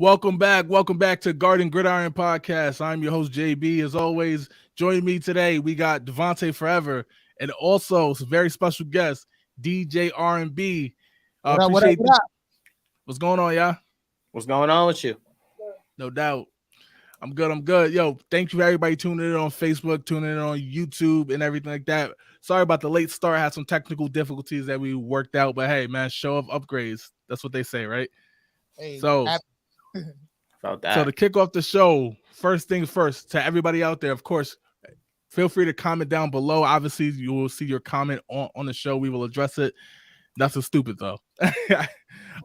Welcome back to Gridiron podcast. I'm your host JB. As always, joining me today we got Devontae Forever and also some very special guest DJ R&B. What up? Appreciate what's going on, y'all. What's going on with you? No doubt. I'm good. Yo, thank you everybody tuning in on Facebook, tuning in on YouTube and everything like that. Sorry about the late start. I had some technical difficulties that we worked out, but hey, man, show of upgrades. That's what they say, right? Hey, So About that. So to kick off the show, first things first, to everybody out there, of course, feel free to comment down below. Obviously, you will see your comment on the show. We will address it. Nothing stupid though.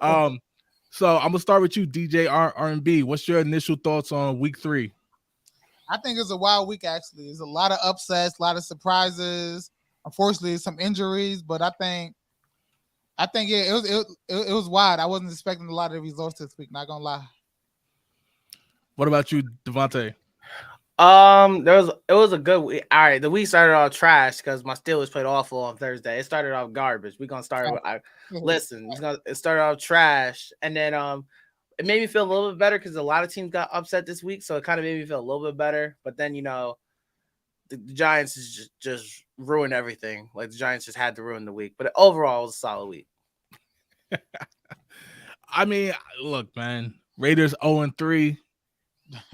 So I'm gonna start with you, DJ R&B. What's your initial thoughts on week 3? I think it's a wild week. Actually, there's a lot of upsets, a lot of surprises. Unfortunately, some injuries, but I think yeah, it was wild. I wasn't expecting a lot of results this week. Not gonna lie. What about you, Devontae? It was a good week. All right, the week started off trash because my Steelers played awful on Thursday. It started off garbage. We're gonna start with it started off trash, and then it made me feel a little bit better because a lot of teams got upset this week, so it kind of made me feel a little bit better. But then the Giants just ruined everything. Like the Giants just had to ruin the week. But overall, it was a solid week. I mean, look, man, Raiders 0-3.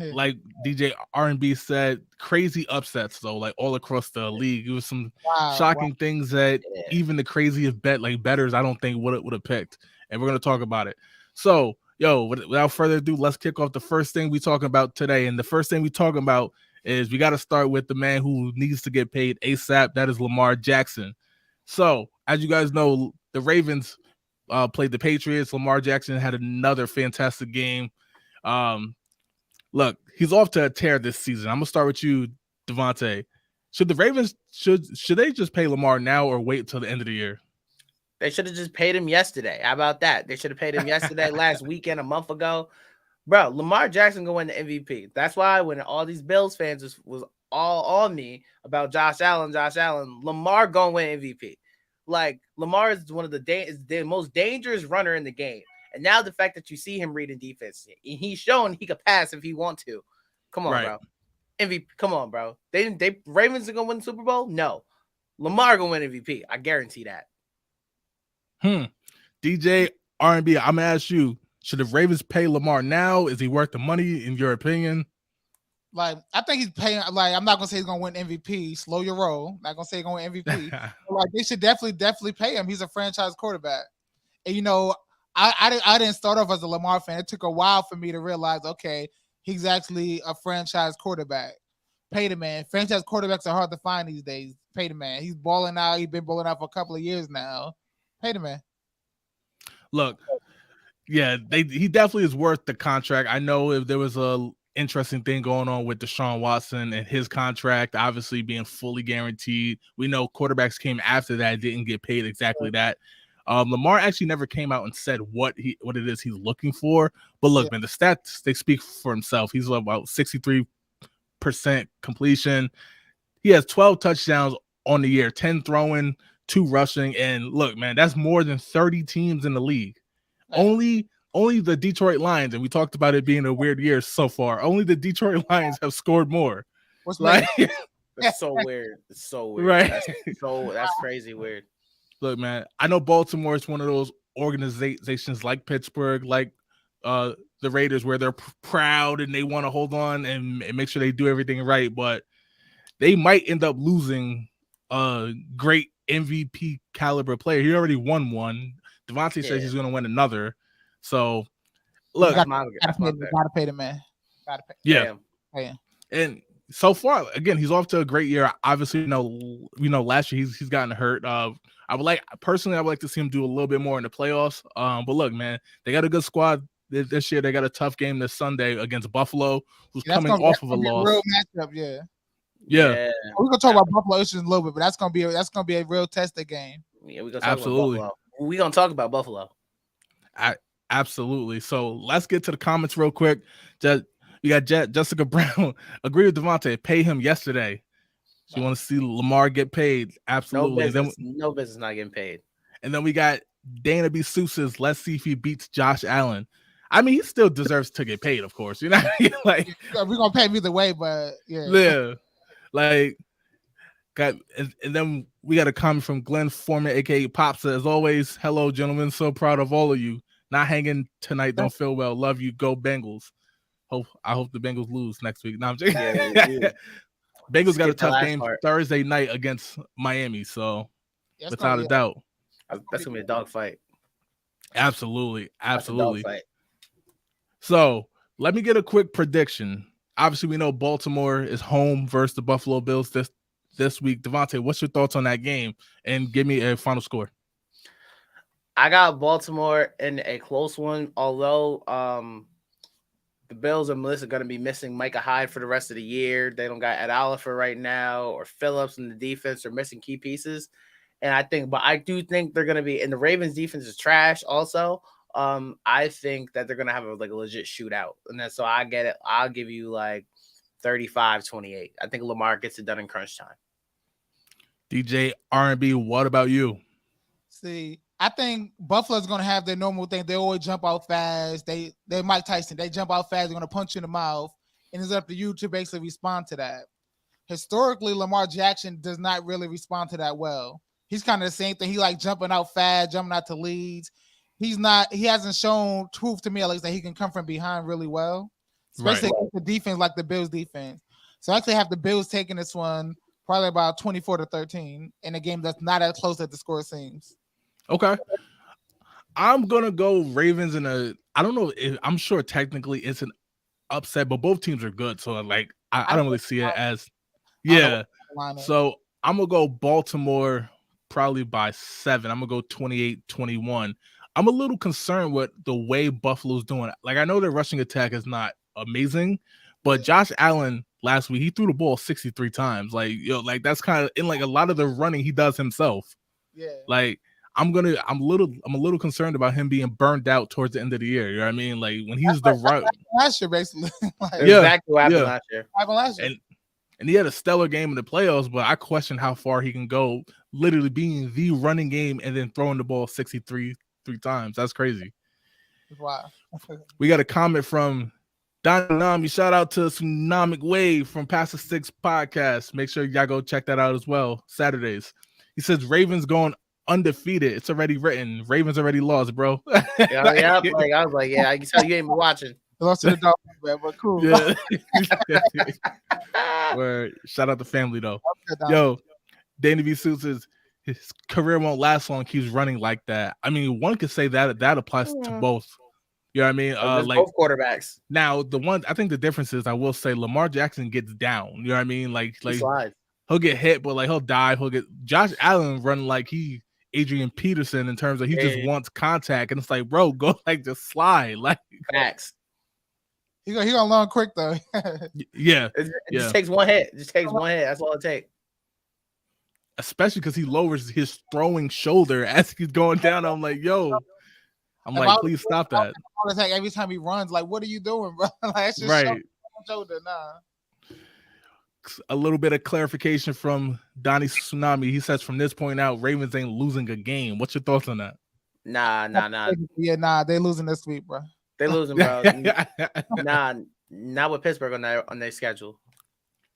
Like DJ R&B said, crazy upsets though, like all across the league. It was some shocking things that even the craziest bettors I don't think would have picked, and we're gonna talk about it. So, without further ado, let's kick off the first thing we talking about today. And the first thing we talking about is we got to start with the man who needs to get paid ASAP. That is Lamar Jackson. So, as you guys know, the Ravens played the Patriots. Lamar Jackson had another fantastic game. Look, he's off to a tear this season. I'm gonna start with you, Devontae. Should the Ravens should they just pay Lamar now or wait until the end of the year? They should have just paid him yesterday. How about that? They should have paid him yesterday, last weekend, a month ago. Bro, Lamar Jackson gonna win the MVP. That's why when all these Bills fans was all on me about Josh Allen, Lamar gonna win MVP. Like Lamar is one of the most dangerous runner in the game. And now the fact that you see him reading defense, he's shown he could pass if he want to. Come on, bro. MVP. Come on, bro. They Ravens are gonna win the Super Bowl? No. Lamar gonna win MVP. I guarantee that. DJ R&B, I'm gonna ask you, should the Ravens pay Lamar now? Is he worth the money in your opinion? Like, I think he's paying. Like, I'm not gonna say he's gonna win MVP. Slow your roll. Not gonna say he's gonna win MVP. Like, they should definitely pay him. He's a franchise quarterback. And I didn't start off as a Lamar fan. It took a while for me to realize, okay, he's actually a franchise quarterback. Pay the man. Franchise quarterbacks are hard to find these days. Pay the man. He's balling out. He's been balling out for a couple of years now. Pay the man. Look, yeah, he definitely is worth the contract. I know if there was a interesting thing going on with Deshaun Watson and his contract obviously being fully guaranteed. We know quarterbacks came after that didn't get paid exactly that. Lamar actually never came out and said what it is he's looking for. But look, man, the stats, they speak for himself. He's about 63% completion. He has 12 touchdowns on the year, 10 throwing, 2 rushing. And look, man, that's more than 30 teams in the league. Right. Only the Detroit Lions, and we talked about it being a weird year so far. Only the Detroit Lions have scored more. What's that's so weird. It's so weird. Right. That's crazy weird. Look, man, I know Baltimore is one of those organizations like Pittsburgh, like the Raiders, where they're proud and they want to hold on and make sure they do everything right. But they might end up losing a great MVP caliber player. He already won one. Devontae says he's going to win another. So, look. Gotta pay the man. Gotta pay. Yeah. Pay him. And so far, again, he's off to a great year. Obviously, last year he's gotten hurt. I would like to see him do a little bit more in the playoffs. But look, man, they got a good squad this year. They got a tough game this Sunday against Buffalo, who's coming off of a loss. Real matchup, yeah. We're gonna talk about Buffalo issues in a little bit, but that's gonna be a real tested game. Yeah, we're gonna talk about Buffalo. We're gonna talk about Buffalo. Absolutely. So let's get to the comments real quick. We got Jessica Brown. Agree with Devontae. Pay him yesterday. You want to see Lamar get paid? Absolutely. No business not getting paid. And then we got Dana B. Seuss's. Let's see if he beats Josh Allen. I mean, he still deserves to get paid, of course. You know, like we're gonna pay him either way, but yeah, like and then we got a comment from Glenn Foreman, aka Pops. As always, hello, gentlemen. So proud of all of you. Not hanging tonight. Don't feel well. Love you. Go Bengals. I hope the Bengals lose next week. No, I'm joking. Yeah. Bengals got a tough game Thursday night against Miami, so without a doubt, that's gonna be a dog fight. Absolutely. So let me get a quick prediction. Obviously, we know Baltimore is home versus the Buffalo Bills this week. Devontae, what's your thoughts on that game? And give me a final score. I got Baltimore in a close one, although the Bills and Melissa are going to be missing Micah Hyde for the rest of the year. They don't got Ed Oliver right now, or Phillips in the defense. They're missing key pieces. And I do think they're going to be, and the Ravens defense is trash also. I think that they're going to have a legit shootout. And then, so I get it. I'll give you 35-28. I think Lamar gets it done in crunch time. DJ R&B, what about you? See, I think Buffalo's going to have their normal thing. They always jump out fast. They're Mike Tyson. They jump out fast. They're going to punch you in the mouth. And it's up to you to basically respond to that. Historically, Lamar Jackson does not really respond to that well. He's kind of the same thing. He jumping out fast, jumping out to leads. He hasn't shown proof to me at least that he can come from behind really well, especially against the defense like the Bills defense. So I actually have the Bills taking this one probably about 24-13 in a game that's not as close as the score seems. Okay. I'm going to go Ravens I don't know if I'm sure technically it's an upset, but both teams are good. So I don't really see it as, yeah. So I'm going to go Baltimore probably by 7. I'm going to go 28-21. I'm a little concerned with the way Buffalo's doing. I know their rushing attack is not amazing, but Josh Allen last week, he threw the ball 63 times. That's kind of in a lot of the running he does himself. Yeah. I'm a little concerned about him being burned out towards the end of the year. You know what I mean? When he's the right last year, basically. Exactly what happened last year. And he had a stellar game in the playoffs, but I question how far he can go, literally being the running game and then throwing the ball 63 times. That's crazy. Wow. We got a comment from Tsunami. Shout out to Tsunamic Wave from Past the Six podcast. Make sure y'all go check that out as well. Saturdays. He says Ravens going undefeated. It's already written. Ravens already lost, bro. Yeah. I was like, yeah, I can tell you ain't been watching. Lost to the Dolphins, man, but cool. Yeah. Word. Shout out to family though. Yo, Danny V. Suits says his career won't last long. Keeps running like that. I mean, one could say that applies to both. You know what I mean? Both quarterbacks. Now, I think the difference is, I will say Lamar Jackson gets down. You know what I mean? He'll get hit, but he'll dive. Josh Allen run like he Adrian Peterson in terms of he just wants contact, and it's bro, go just slide. Facts. He gonna learn quick though. Yeah. It just takes one hit. That's all it takes. Especially because he lowers his throwing shoulder as he's going down. I'm please stop that. Every time he runs, what are you doing, bro? It's just right. Shoulder, nah. A little bit of clarification from Donnie Tsunami. He says from this point out, Ravens ain't losing a game. What's your thoughts on that? Nah. Yeah, they losing this week, bro. They losing, bro. Nah, not with Pittsburgh on their schedule.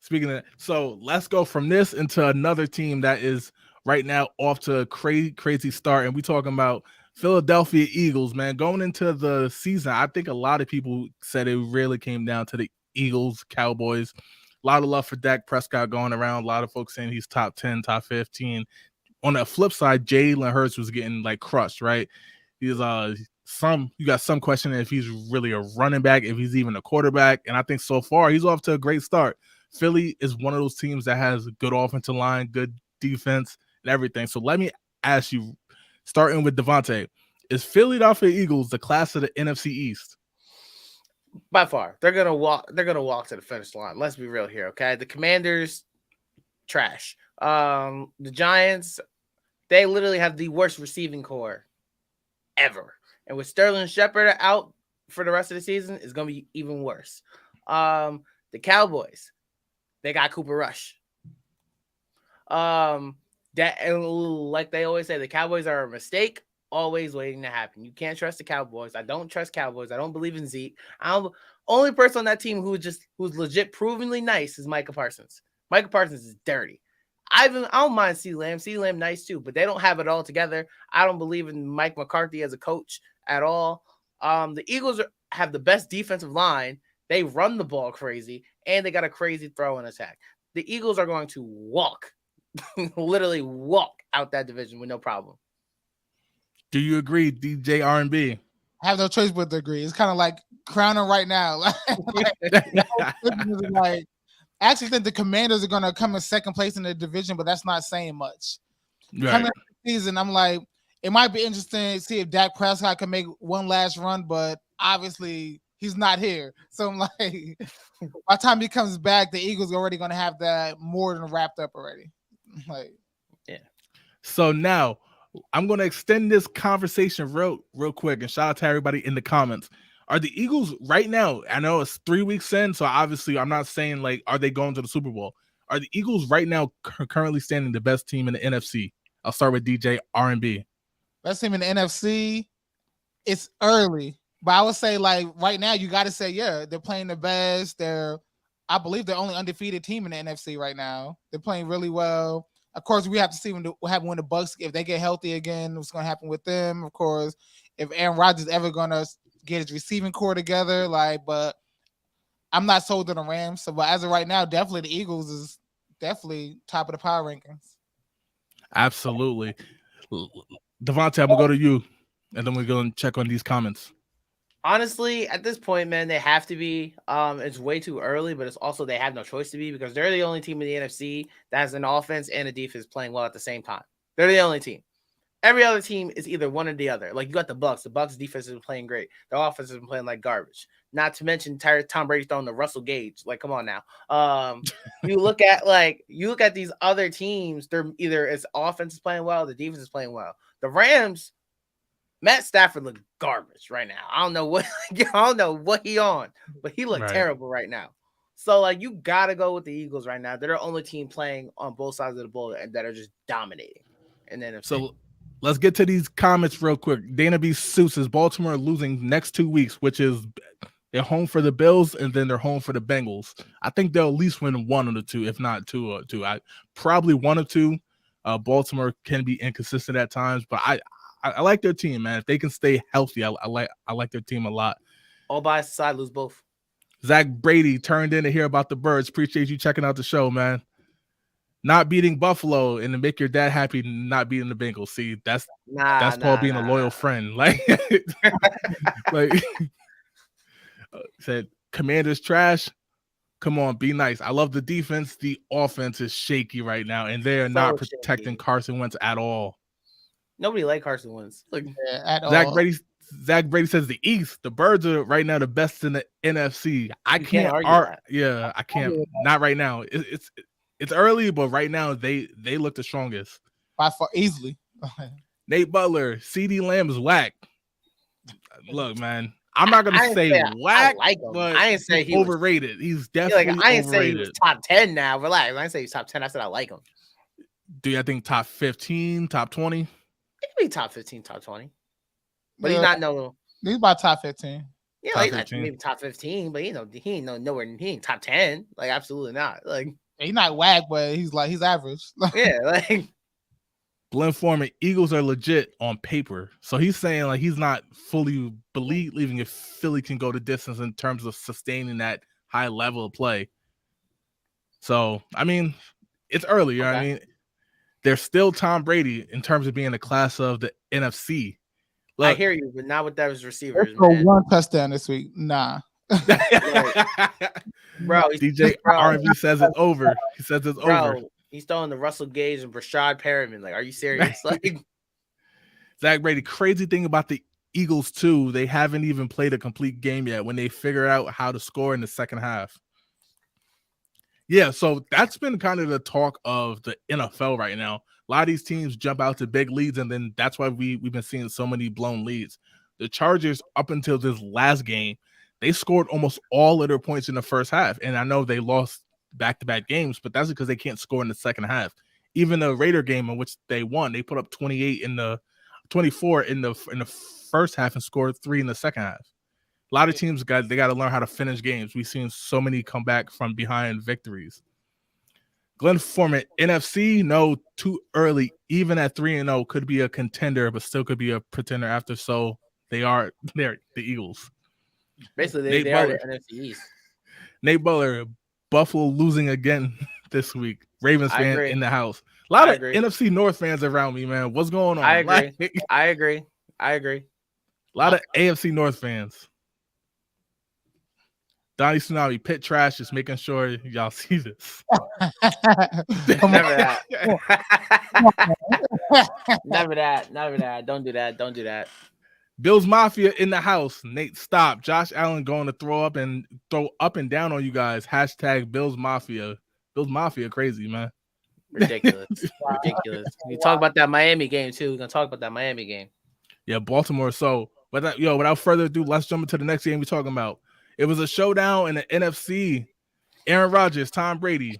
Speaking of that, so let's go from this into another team that is right now off to a crazy start. And we talking about Philadelphia Eagles, man. Going into the season, I think a lot of people said it really came down to the Eagles, Cowboys. A lot of love for Dak Prescott going around. A lot of folks saying he's top 10, top 15. On the flip side, Jalen Hurts was getting crushed, right? He's you got some question if he's really a running back, if he's even a quarterback. And I think so far he's off to a great start. Philly is one of those teams that has good offensive line, good defense, and everything. So let me ask you, starting with Devontae, is Philadelphia Eagles the class of the NFC East? By far, they're gonna walk to the finish line. Let's be real here, okay? The Commanders, trash. The Giants, they literally have the worst receiving core ever. And with Sterling Shepard out for the rest of the season, it's gonna be even worse. The Cowboys, they got Cooper Rush. That, and like they always say, the Cowboys are a mistake. always waiting to happen. You can't trust the Cowboys. I don't trust Cowboys. I don't believe in Zeke. Only person on that team who's legit provingly nice is Micah Parsons. Micah Parsons is dirty. I don't mind CeeDee Lamb. CeeDee Lamb nice too, but they don't have it all together. I don't believe in Mike McCarthy as a coach at all. The Eagles have the best defensive line. They run the ball crazy, and they got a crazy throwing attack. The Eagles are going to walk, literally walk out that division with no problem. Do you agree, DJ R&B? I have no choice but to agree. It's kind of like crowning right now. Like, I actually think the Commanders are going to come in second place in the division, but that's not saying much. Right. Coming into the season, I'm like, it might be interesting to see if Dak Prescott can make one last run, but obviously he's not here. So I'm like, by the time he comes back, the Eagles are already going to have that more than wrapped up already. Like, yeah. So now I'm going to extend this conversation real quick, and shout out to everybody in the comments. Are the Eagles right now? I know it's 3 weeks in, so obviously I'm not saying like, are they going to the Super Bowl? Are the Eagles right now currently standing the best team in the NFC? I'll start with DJ R&B. Best team in the NFC. It's early, but I would say like right now you got to say yeah, they're playing the best. I believe they're only undefeated team in the NFC right now. They're playing really well. Of course, we have to see what happens when the Bucks, if they get healthy again, what's going to happen with them. Of course, if Aaron Rodgers is ever going to get his receiving core together, but I'm not sold on the Rams. So, but as of right now, definitely the Eagles is definitely top of the power rankings. Absolutely. Devontae, I'm going to go to you, and then we're going to check on these comments. Honestly, at this point, man, they have to be. It's way too early, but it's also they have no choice to be because they're the only team in the NFC that has an offense and a defense playing well at the same time. They're the only team. Every other team is either one or the other. Like you got the Bucks. The Bucks defense is playing great. Their offense has been playing like garbage. Not to mention Tom Brady throwing the Russell Gage. Like, come on now. You look at these other teams. They're either its offense is playing well, the defense is playing well. The Rams, Matt Stafford looked garbage right now. I don't know what he on, but he looked terrible right now. So like you gotta go with the Eagles right now. They're the only team playing on both sides of the ball and that are just dominating. And then so let's get to these comments real quick. Dana B. Seuss says Baltimore losing next 2 weeks, which is they're home for the Bills and then they're home for the Bengals. I think they'll at least win one of the two, if not two. I probably one or two. Baltimore can be inconsistent at times, but I like their team, man. If they can stay healthy, I like their team a lot. All bias aside, lose both. Zach Brady turned in to hear about the Birds. Appreciate you checking out the show, man. Not beating Buffalo and to make your dad happy, not beating the Bengals. See, that's Paul being a loyal friend. Like, said Commanders trash. Come on, be nice. I love the defense. The offense is shaky right now, and they are not protecting Carson Wentz at all. Nobody like Carson Wentz. At all. Zach Brady says the East. The Birds are right now the best in the NFC. I can't argue that. Yeah, I can't. Not right now. It's early, but right now they look the strongest by far, easily. Nate Butler, CeeDee Lamb is whack. Look, man, I'm not gonna say whack, but I didn't say he overrated. He's definitely I didn't overrated. say he was top 10 now. Relax. I didn't say he's top 10. I said I like him. Do you think top 15, top 20? He could be top 15, top 20. But he's not he's about top 15. Yeah, like, he's like maybe top 15, but he ain't nowhere. He ain't top 10. Like absolutely not. Like he's not whack, but he's average. Yeah, like Glenn Foreman, Eagles are legit on paper. So he's saying like he's not fully believing if Philly can go the distance in terms of sustaining that high level of play. So I mean, it's early, you know what I mean? There's still Tom Brady in terms of being the class of the NFC. Look, I hear you, but not with those receivers. One touchdown this week. Nah. Bro, DJ R&B says it's over. He says it's over. He's throwing the Russell Gage and Brashad Perriman. Like, are you serious? Like Zach Brady, crazy thing about the Eagles, too, they haven't even played a complete game yet when they figure out how to score in the second half. Yeah, so that's been kind of the talk of the NFL right now. A lot of these teams jump out to big leads, and then that's why we've been seeing so many blown leads. The Chargers, up until this last game, they scored almost all of their points in the first half. And I know they lost back-to-back games, but that's because they can't score in the second half. Even the Raider game in which they won, they put up 28 24 in the first half and scored 3 in the second half. A lot of teams got to learn how to finish games. We've seen so many come back from behind victories. Glenn Foreman, NFC, no, too early. Even at 3-0, could be a contender, but still could be a pretender after. So they're the Eagles. Basically, they are the NFC East. Nate Butler, Buffalo losing again this week. Ravens fan in the house. A lot of NFC North fans around me, man. What's going on? I agree. A lot of AFC North fans. Donnie Tsunami, pit trash, just making sure y'all see this. Never that. Never that. Don't do that. Bills Mafia in the house. Nate, stop. Josh Allen going to throw up and down on you guys. # Bills Mafia. Bills Mafia crazy, man. Ridiculous. We talk about that Miami game too. We're gonna talk about that Miami game. Yeah, Baltimore. So, without further ado, let's jump into the next game we're talking about. It was a showdown in the NFC. Aaron Rodgers, Tom Brady.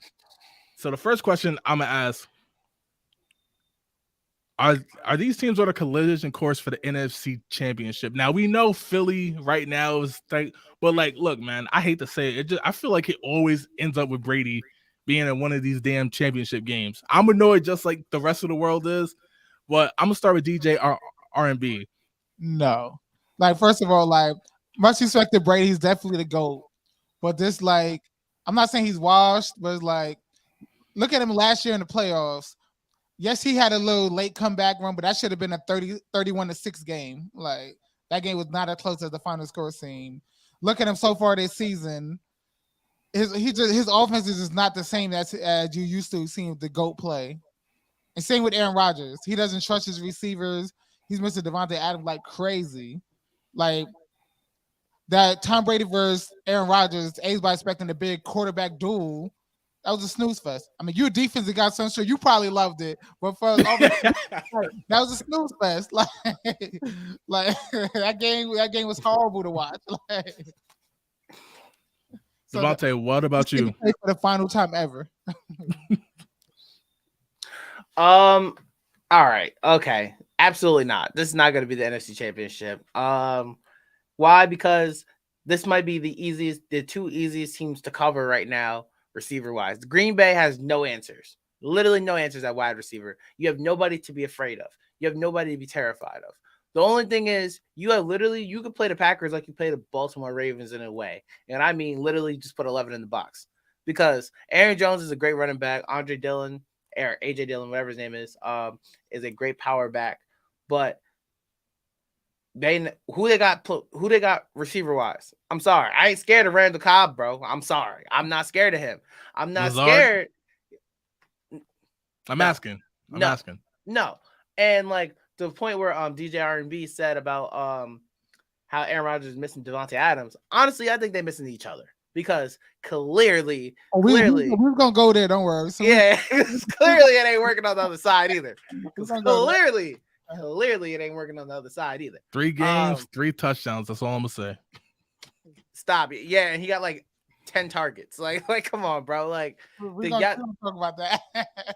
So the first question I'm gonna ask: Are these teams on a collision course for the NFC Championship? Now we know Philly right now is like, but look, man, I hate to say it. I feel like it always ends up with Brady being in one of these damn championship games. I'm annoyed just like the rest of the world is, but I'm gonna start with DJ R&B. No, first of all, much respect to Brady, he's definitely the GOAT. But this, I'm not saying he's washed, but it's look at him last year in the playoffs. Yes, he had a little late comeback run, but that should have been a 31-6 game. That game was not as close as the final score seemed. Look at him so far this season. His offense is just not the same as you used to seeing the GOAT play. And same with Aaron Rodgers. He doesn't trust his receivers. He's missing Devontae Adams like crazy. That Tom Brady versus Aaron Rodgers, everybody expecting a big quarterback duel. That was a snooze fest. I mean, you're a defensive guy, so I'm sure you probably loved it. But for that was a snooze fest. That game was horrible to watch. Devontae, what about you? For the final time ever. All right. Okay. Absolutely not. This is not going to be the NFC Championship. Why? Because this might be the two easiest teams to cover right now, receiver-wise. Green Bay has no answers. Literally no answers at wide receiver. You have nobody to be afraid of. You have nobody to be terrified of. The only thing is you could play the Packers like you play the Baltimore Ravens in a way. And I mean literally just put 11 in the box. Because Aaron Jones is a great running back. AJ Dillon, whatever his name is a great power back. But who they got receiver wise? I'm sorry. I ain't scared of Randall Cobb, bro. I'm sorry. I'm not scared of him. I'm not scared. I'm asking. No. And the point where DJ R&B said about how Aaron Rodgers is missing Devontae Adams. Honestly, I think they're missing each other because clearly we're gonna go there. Don't worry. So clearly it ain't working on the other side either. Clearly, it ain't working on the other side either. 3 games, 3 touchdowns. That's all I'm gonna say. Stop it. Yeah, and he got 10 targets. Come on, bro. We got to talk about that.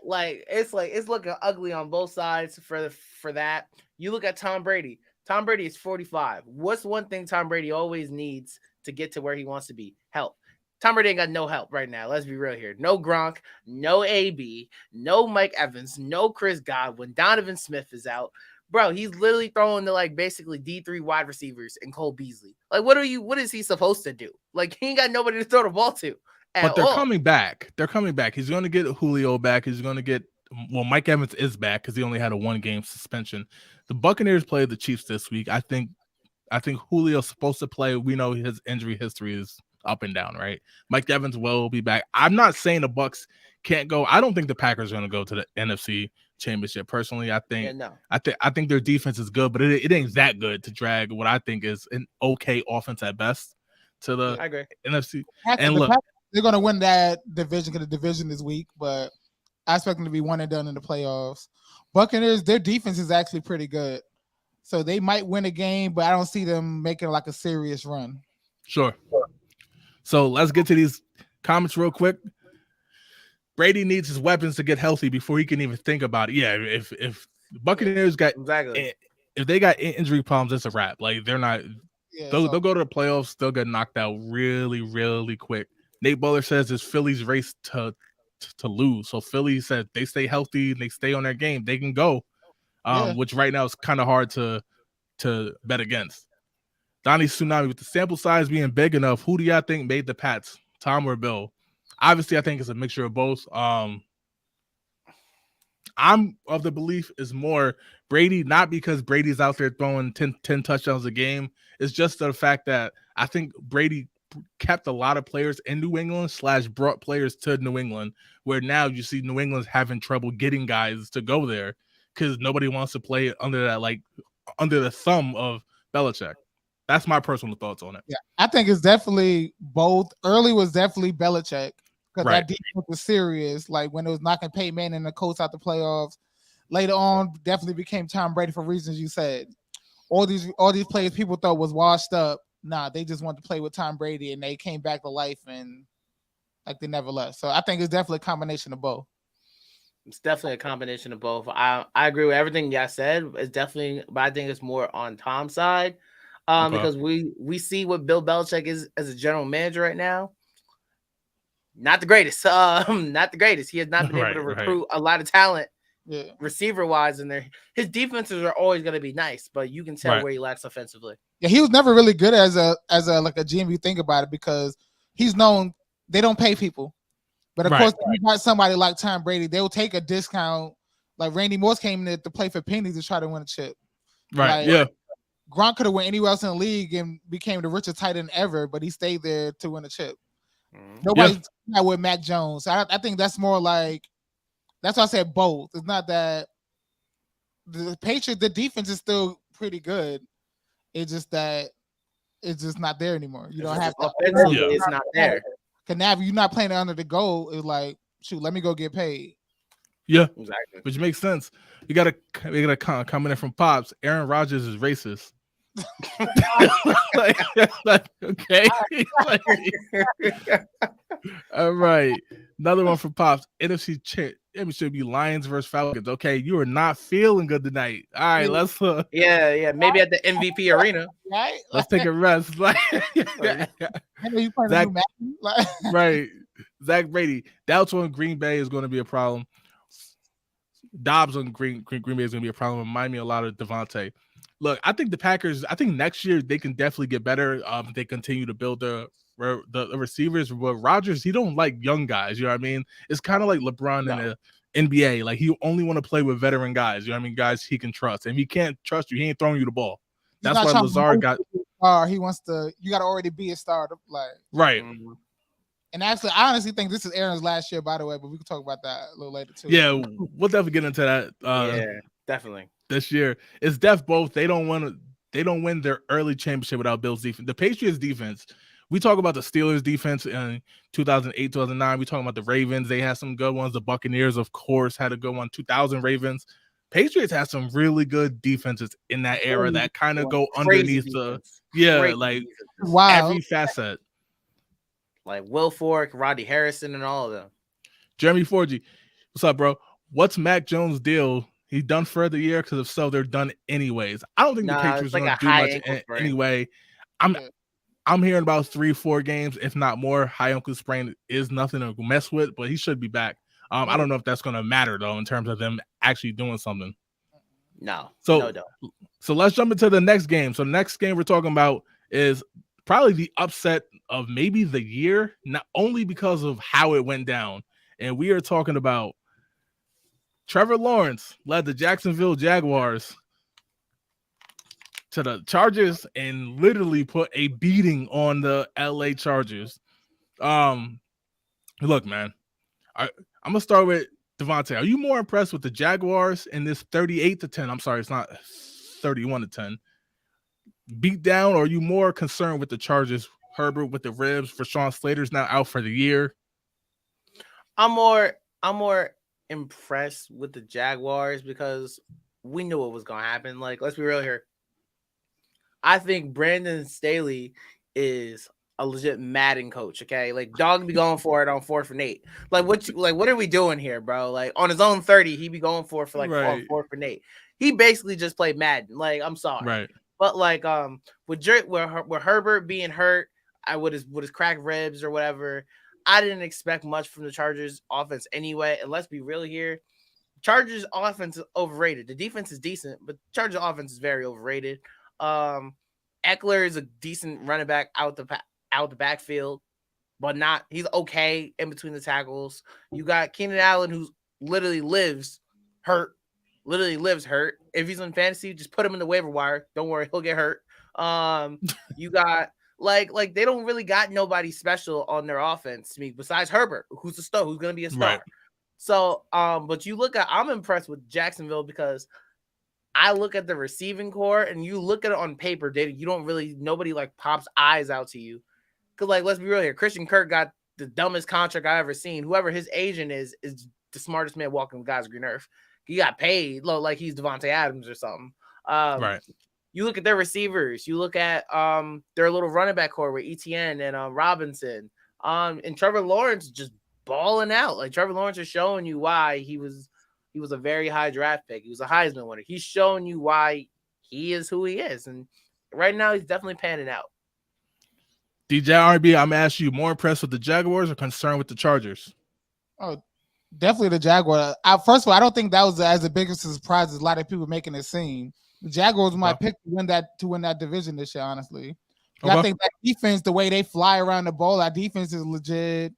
It's looking ugly on both sides for that. You look at Tom Brady. Tom Brady is 45. What's one thing Tom Brady always needs to get to where he wants to be? Help. Tom Brady ain't got no help right now. Let's be real here. No Gronk, no AB, no Mike Evans, no Chris Godwin. Donovan Smith is out. Bro, he's literally throwing to basically D3 wide receivers and Cole Beasley. What is he supposed to do? He ain't got nobody to throw the ball to. But they're coming back. He's going to get Julio back. He's going to get Mike Evans is back because he only had a 1-game suspension. The Buccaneers played the Chiefs this week. I think Julio's supposed to play. We know his injury history is up and down, right? Mike Evans will be back. I'm not saying the Bucs can't go. I don't think the Packers are going to go to the NFC Championship. Personally, I think their defense is good, but it ain't that good to drag what I think is an okay offense at best to the NFC. And look, they're going to win that division because the division is weak, but I expect them to be one and done in the playoffs. Buccaneers, their defense is actually pretty good, so they might win a game, but I don't see them making a serious run. Sure. So let's get to these comments real quick. Brady needs his weapons to get healthy before he can even think about it. Yeah, if Buccaneers got if they got injury problems, it's a wrap. Like they're not. Yeah, They'll so go to the playoffs. They'll get knocked out really, really quick. Nate Bowler says it's Philly's race to lose. So Philly said they stay healthy and they stay on their game, they can go. yeah. Which right now is kind of hard to bet against. Donnie Tsunami, with the sample size being big enough, who do y'all think made the Pats, Tom or Bill? Obviously, I think it's a mixture of both. I'm of the belief is more Brady, not because Brady's out there throwing 10 touchdowns a game. It's just the fact that I think Brady kept a lot of players in New England / brought players to New England, where now you see New England's having trouble getting guys to go there because nobody wants to play under that, like under the thumb of Belichick. That's my personal thoughts on it. Yeah, I think it's definitely both. Early was definitely Belichick because that defense was serious. Like when it was knocking Peyton Manning and the Colts out the playoffs. Later on, definitely became Tom Brady for reasons you said. All these players people thought was washed up. Nah, they just wanted to play with Tom Brady and they came back to life and like they never left. So I think it's definitely a combination of both. It's definitely a combination of both. I agree with everything y'all said. It's definitely, but I think it's more on Tom's side. Because we see what Bill Belichick is as a general manager right now. Not the greatest. Not the greatest. He has not been able to recruit a lot of talent, receiver wise in there. His defenses are always going to be nice, but you can tell where he lacks offensively. Yeah, he was never really good as a like a GM. You think about it, because he's known they don't pay people, but of course you got somebody like Tom Brady, they'll take a discount. Like Randy Moss came in to play for pennies to try to win a chip. Right. Like, Gronk could have went anywhere else in the league and became the richest tight end ever, but he stayed there to win a chip. Nobody's with Mac Jones. I think that's more like, that's why I said both. It's not that the Patriots, the defense is still pretty good. It's just that it's just not there anymore. You don't have to. It's not there. Because now if you're not playing under the goal, it's like, shoot, let me go get paid. Yeah, exactly. Which makes sense. We got a comment in from Pops. Aaron Rodgers is racist. Okay. All right. Another one from Pops. NFC it should be Lions versus Falcons. Okay, you are not feeling good tonight. All right, let's maybe at the MVP arena. Right? Let's take a rest. Like right. Zach Brady. Doubts on Green Bay is going to be a problem. Dobbs on Green Bay is going to be a problem. Remind me a lot of Devontae. Look, I think the Packers, I think next year they can definitely get better. They continue to build the receivers. But Rodgers, he don't like young guys. You know what I mean? It's kind of like LeBron in the NBA. Like he only want to play with veteran guys. You know what I mean? Guys he can trust. And if he can't trust you, he ain't throwing you the ball. That's why Lazard got. He wants to. You got to already be a star. Like right. And actually, I honestly think this is Aaron's last year, by the way. But we can talk about that a little later too. Yeah, we'll definitely get into that. Yeah, definitely. This year, it's both. They don't win their early championship without Bill's defense. The Patriots defense, we talk about the Steelers defense in 2008, 2009. We talk about the Ravens. They had some good ones. The Buccaneers, of course, had a good one. 2000 Ravens. Patriots had some really good defenses in that era that kind of go underneath every facet. Like Will Fork, Roddy Harrison, and all of them. Jeremy Forgy, what's up, bro? What's Mac Jones' deal? He done for the year? Because if so, they're done anyways. I don't think the Patriots are going to do much anyway. I'm hearing about 3-4 games, if not more. High ankle sprain is nothing to mess with, but he should be back. I don't know if that's going to matter though in terms of them actually doing something. No. So let's jump into the next game. So the next game we're talking about is probably the upset of maybe the year, not only because of how it went down. And we are talking about Trevor Lawrence led the Jacksonville Jaguars to the Chargers and literally put a beating on the LA Chargers. Look, man, I'm gonna start with Devontae. Are you more impressed with the Jaguars in this 38-10? I'm sorry, it's not 31-10 beat down, or are you more concerned with the Chargers? Herbert with the ribs. Rashawn Slater's now out for the year. I'm more impressed with the Jaguars because we knew what was going to happen. Like, let's be real here. I think Brandon Staley is a legit Madden coach. Okay, like dog be going for it on 4th and 8. Like what are we doing here, bro? Like on his own 30, he be going for like on 4th and 8. He basically just played Madden. Like I'm sorry, right. but like with Herbert being hurt, with his cracked ribs or whatever, I didn't expect much from the Chargers offense anyway. And let's be real here. Chargers offense is overrated. The defense is decent, but Chargers offense is very overrated. Eckler is a decent running back out the backfield, but not. He's okay in between the tackles. You got Keenan Allen, who literally lives hurt. If he's in fantasy, just put him in the waiver wire. Don't worry, he'll get hurt. You got like they don't really got nobody special on their offense to me besides Herbert, who's going to be a star. Right. So, but I'm impressed with Jacksonville because I look at the receiving core and you look at it on paper, nobody like pops eyes out to you. Cause like, let's be real here. Christian Kirk got the dumbest contract I ever seen. Whoever his agent is the smartest man walking the God's green earth. He got paid like he's Devontae Adams or something. Right. You look at their receivers. You look at their little running back core with ETN and Robinson. And Trevor Lawrence just balling out. Like Trevor Lawrence is showing you why he was a very high draft pick. He was a Heisman winner. He's showing you why he is who he is. And right now he's definitely panning out. DJ RB, I'm asking you, more impressed with the Jaguars or concerned with the Chargers? Oh, definitely the Jaguars. First of all, I don't think that was as big of a surprise as a lot of people making it seem. The Jaguars were my pick to win that division this year, honestly. I think that defense, the way they fly around the ball, that defense is legit.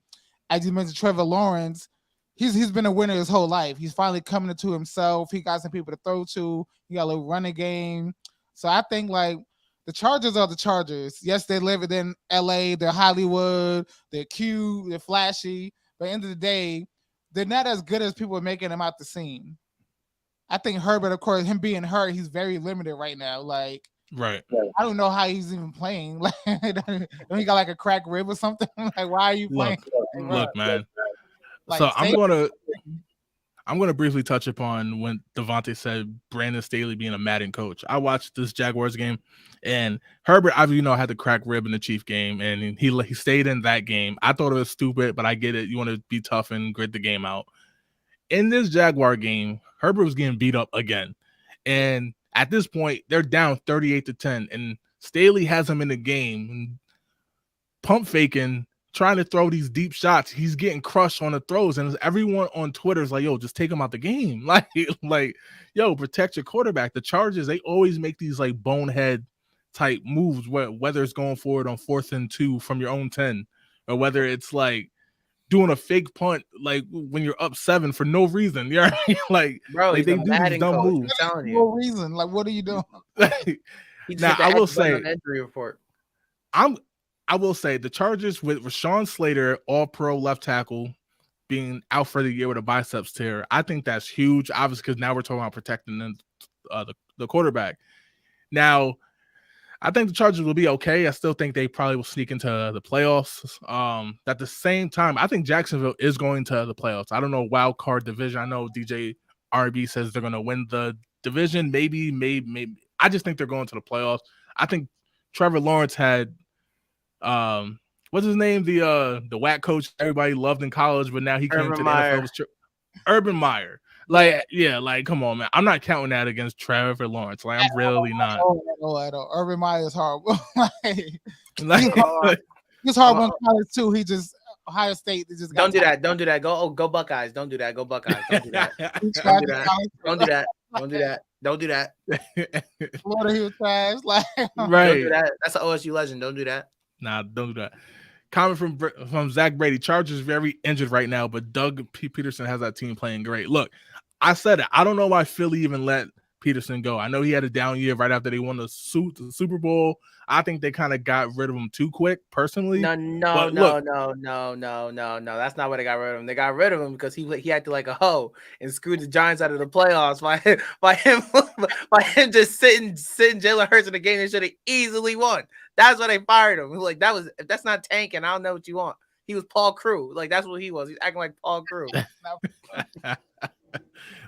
As you mentioned, Trevor Lawrence, he's been a winner his whole life. He's finally coming into himself. He got some people to throw to. He got a little running game. So I think like the Chargers are the Chargers. Yes, they live in LA. They're Hollywood. They're cute. They're flashy. But at the end of the day, they're not as good as people are making them out to seem. I think Herbert, of course, him being hurt, he's very limited right now. Like, right. I don't know how he's even playing. Like, he got like a cracked rib or something. Like, why are you playing? Look, man. Like, so I'm gonna briefly touch upon when Devontae said Brandon Staley being a Madden coach. I watched this Jaguars game, and Herbert, had the cracked rib in the Chief game, and he stayed in that game. I thought it was stupid, but I get it. You want to be tough and grit the game out. In this Jaguar game, Herbert was getting beat up again, and at this point, they're down 38-10, and Staley has him in the game, and pump faking, trying to throw these deep shots. He's getting crushed on the throws, and everyone on Twitter is like, "Yo, just take him out the game." Like, yo, protect your quarterback. The Chargers, they always make these like bonehead type moves, whether it's going forward on 4th and 2 from your own 10, or whether it's like doing a fake punt, like when you're up 7 for no reason. Yeah, like, bro, like they do these dumb moves. No reason. Like, what are you doing? Now, I will say, injury report. I will say the Chargers with Rashawn Slater, all-pro left tackle, being out for the year with a biceps tear, I think that's huge. Obviously, because now we're talking about protecting the quarterback. Now, I think the Chargers will be okay. I still think they probably will sneak into the playoffs. At the same time, I think Jacksonville is going to the playoffs. I don't know, wild card division. I know DJ RB says they're going to win the division. Maybe. I just think they're going to the playoffs. I think Trevor Lawrence had what's his name? The whack coach everybody loved in college, but now he came to the NFL. Urban Meyer. Like, yeah, like, come on, man. I'm not counting that against Trevor Lawrence. Like, I'm really not. I don't. Urban Meyer is horrible. He's horrible in college too. He just Ohio State. Just don't do that. Don't do that. Go Buckeyes. Don't do that. Go Buckeyes. Don't do that. Don't do that. Don't do that. Don't do that. Don't do that. Florida, he was trash. Like, right. Don't do that. That's an OSU legend. Don't do that. Nah, don't do that. Comment from Zach Brady. Chargers very injured right now, but Doug Peterson has that team playing great. Look, I said it. I don't know why Philly even let Peterson go. I know he had a down year right after they won the Super Bowl. I think they kind of got rid of him too quick, personally. No. That's not why they got rid of him. They got rid of him because he acted like a hoe and screwed the Giants out of the playoffs by him just sitting Jalen Hurts in the game they should have easily won. That's why they fired him. Like, if that's not tanking, I don't know what you want. He was Paul Crewe. Like, that's what he was. He's acting like Paul Crewe.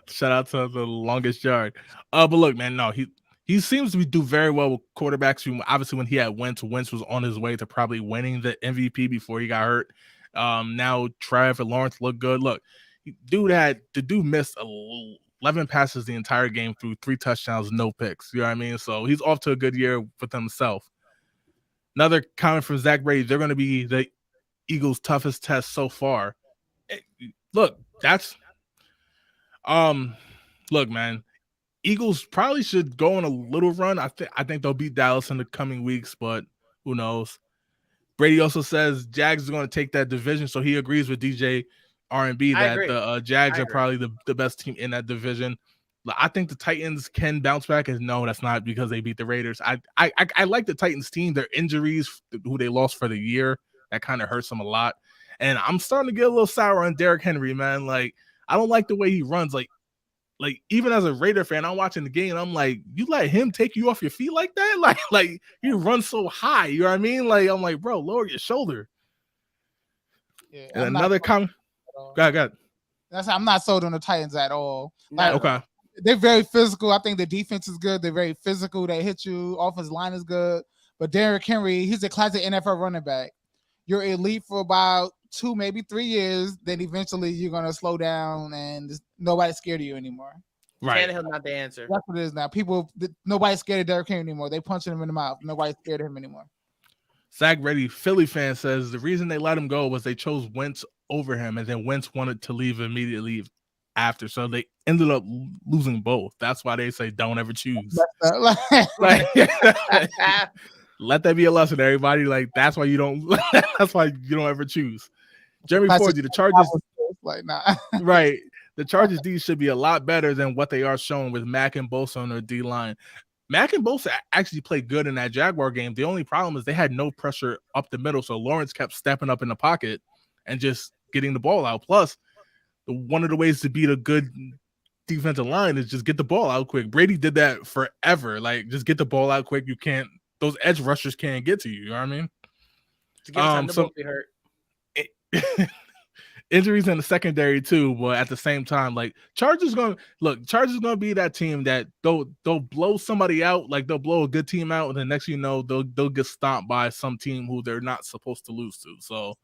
Shout out to the longest yard. But look, man, no, he he seems to do very well with quarterbacks. Obviously, when he had Wentz was on his way to probably winning the MVP before he got hurt. Now Trev and Lawrence look good. Look, the dude missed 11 passes the entire game through 3 touchdowns, no picks. You know what I mean? So he's off to a good year with himself. Another comment from Zach Brady: they're going to be the Eagles' toughest test so far. Look, look, man. Eagles probably should go on a little run. I think they'll beat Dallas in the coming weeks, but who knows? Brady also says Jags are going to take that division, so he agrees with DJ R&B that the Jags are probably the best team in that division. I think the Titans can bounce back, and no, that's not because they beat the Raiders. I like the Titans team. Their injuries, who they lost for the year, that kind of hurts them a lot. And I'm starting to get a little sour on Derrick Henry, man. Like, I don't like the way he runs. Like even as a Raider fan, I'm watching the game, and I'm like, you let him take you off your feet like that? Like you run so high, you know what I mean? Like, I'm like, bro, lower your shoulder. Yeah, and another comment. Go ahead. I'm not sold on the Titans at all. Like, okay. They're very physical. I think the defense is good. They're very physical. They hit you. Offensive line is good. But Derrick Henry, he's a classic NFL running back. You're elite for about 2, maybe 3 years. Then eventually you're going to slow down and nobody's scared of you anymore. Right. Tannehill's not the answer. That's what it is now. Nobody's scared of Derrick Henry anymore. They punching him in the mouth. Nobody's scared of him anymore. Zach Reddy, Philly fan, says the reason they let him go was they chose Wentz over him, and then Wentz wanted to leave immediately after. So they ended up losing both. That's why they say don't ever choose. Let that be a lesson, everybody. Like, that's why you don't ever choose. Jeremy Forgy, the Chargers, right. The Chargers D should be a lot better than what they are showing with Mack and Bosa on their D line. Mack and Bosa actually played good in that Jaguar game. The only problem is they had no pressure up the middle, so Lawrence kept stepping up in the pocket and just getting the ball out. Plus, one of the ways to beat a good defensive line is just get the ball out quick. Brady did that forever. Like, just get the ball out quick. Those edge rushers can't get to you. You know what I mean? To give time to both be hurt. Injuries in the secondary too, but at the same time, like Chargers gonna be that team that they'll blow somebody out, like they'll blow a good team out, and the next you know they'll get stomped by some team who they're not supposed to lose to. So,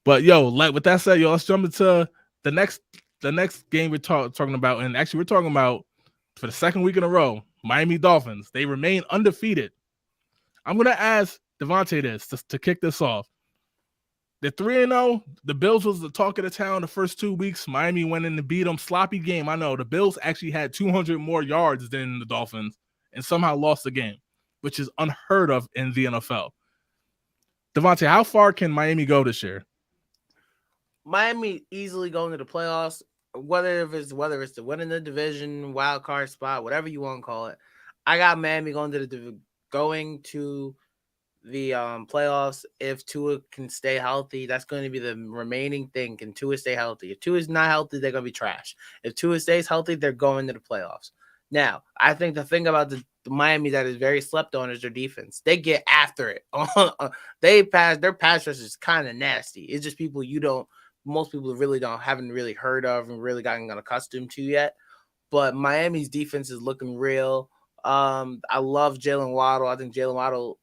but with that said, let's jump into the next game we're talking about, and actually we're talking about for the second week in a row, Miami Dolphins. They remain undefeated. I'm gonna ask Devontae this to kick this off. They're 3-0. The Bills was the talk of the town the first 2 weeks. Miami went in to beat them. Sloppy game. I know. The Bills actually had 200 more yards than the Dolphins and somehow lost the game, which is unheard of in the NFL. Devontae, how far can Miami go this year? Miami easily going to the playoffs, whether it's to winning the division, wild card spot, whatever you want to call it. I got Miami going to the playoffs. If Tua can stay healthy, that's going to be the remaining thing. Can Tua stay healthy? If Tua is not healthy, they're going to be trash. If Tua stays healthy, they're going to the playoffs. Now, I think the thing about the Miami that is very slept on is their defense. They get after it. Their pass rush is kind of nasty. It's just people most people haven't really heard of and really gotten accustomed to yet. But Miami's defense is looking real. I love Jalen Waddle. I think Jalen Waddle